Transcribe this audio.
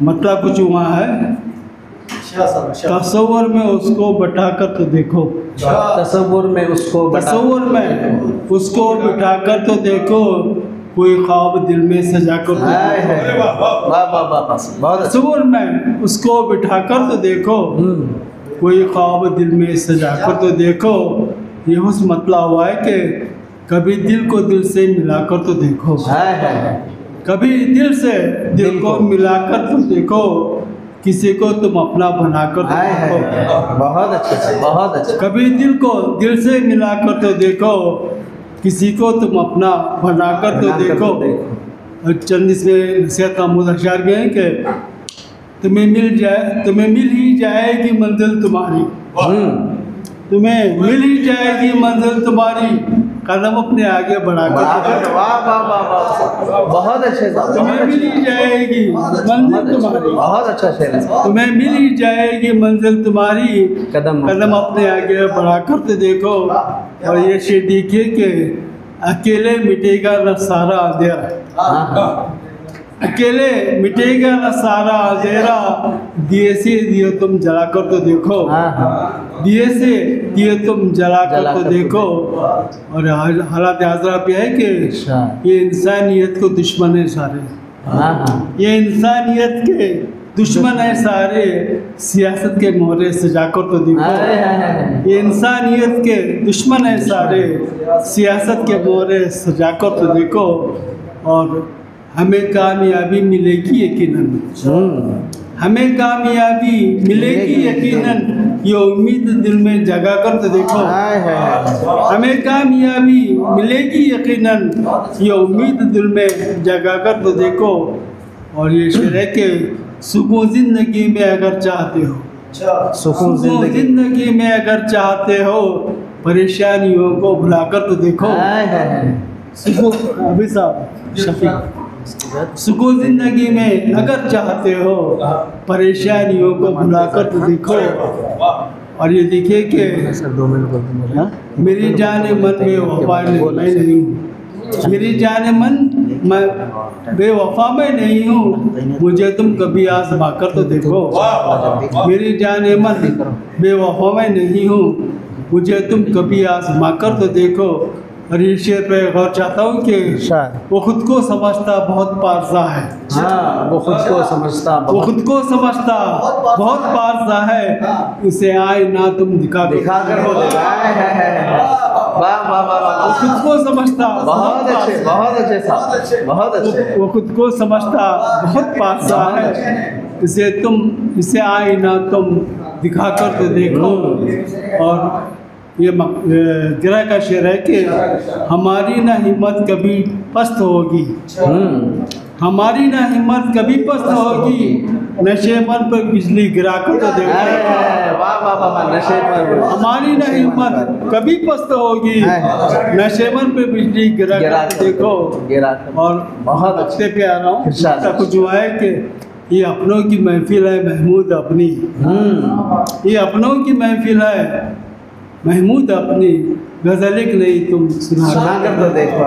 मतलब कुछ हुआ है। तसव्वुर में उसको बैठाकर तो देखो, तसव्वुर में उसको बिठाकर तो देखो, कोई ख्वाब दिल में सजा कर तसव्वुर में उसको बिठाकर तो देखो, कोई ख्वाब दिल में सजा कर तो देखो। ये उस मतलब हुआ है कि कभी दिल को दिल से मिलाकर तो देखो, कभी दिल को मिलाकर तो देखो, किसी को तुम अपना बनाकर तो देखो। बहुत अच्छा। कभी दिल को दिल से मिलाकर तो देखो, किसी को तुम अपना बनाकर तो देखो। और चंद इसमें नसीहत का मुदशर भी है कि तुम्हें मिल ही जाएगी मंजिल तुम्हारी, तुम्हें मिल ही जाएगी मंजिल तुम्हारी, कदम अपने आगे बढ़ाकर। बहुत अच्छे, तुम्हें मिल ही जाएगी मंजिल तुम्हारी, बहुत अच्छा शेर है। तुम्हें मिल ही जाएगी मंजिल तुम्हारी, कदम अपने आगे बढ़ाकर तो देखो। और ये शेर देखिए कि अकेले मिटेगा न सारा अंधेरा, अकेले मिटेगा न सारा अंधेरा, दिए से दिए तुम जलाकर तो देखो, दिए से दिए तुम जलाकर तो देखो। और हालात हाज़रा पे है कि ये इंसानियत को दुश्मन है सारे, ये इंसानियत के दुश्मन है सारे, सियासत के मोहरे सजाकर तो देखो। ये इंसानियत के दुश्मन है सारे, सियासत के मोहरे सजाकर तो देखो। और हमें कामयाबी मिलेगी यकीनन, हमें कामयाबी मिलेगी यकीनन, ये उम्मीद दिल में जगा कर तो देखो। हमें कामयाबी मिलेगी यकीनन, ये उम्मीद दिल में जगा कर तो देखो। और ये शेर है कि सुकून ज़िंदगी में अगर चाहते हो, सुकून ज़िंदगी में अगर चाहते हो, परेशानियों को भुलाकर तो देखो। अभी साहब शफीक, सुकून ज़िंदगी में अगर चाहते हो, परेशानियों को भुलाकर तो देखो। और ये देखिए कि मेरी जाने मन बेवफा मैं नहीं हूँ, मेरी जाने मन मैं बेवफा मैं नहीं हूँ, मुझे तुम कभी आज़मा कर तो देखो। मेरी जाने मन बेवफा मैं नहीं हूँ, मुझे तुम कभी आज़मा कर तो देखो। और ये शेर पे गौर चाहता हूँ कि वो खुद को समझता बहुत पारसा है, वो खुद को समझता बहुत पारसा है, उसे आए ना तुम दिखा कर हो वो खुद को समझता बहुत अच्छे, वो खुद को समझता बहुत पारसा है, इसे आए ना तुम दिखा कर तो देखो। और ये गिरा का शेर है कि हमारी ना हिम्मत कभी पस्त होगी, हमारी ना हिम्मत कभी पस्त होगी, नशे मन पर बिजली गिरा कर तो देखो। नशे पर हमारी ना हिम्मत कभी पस्त होगी, नशे मन पर बिजली गिरा कर देखो। और बहुत अच्छे पे आ रहा हूँ, कुछ हुआ है कि ये अपनों की महफिल है महमूद अपनी, ये अपनों की महफिल है महमूद अपनी, गज़ल एक नहीं तुम सुना कर तो देखो।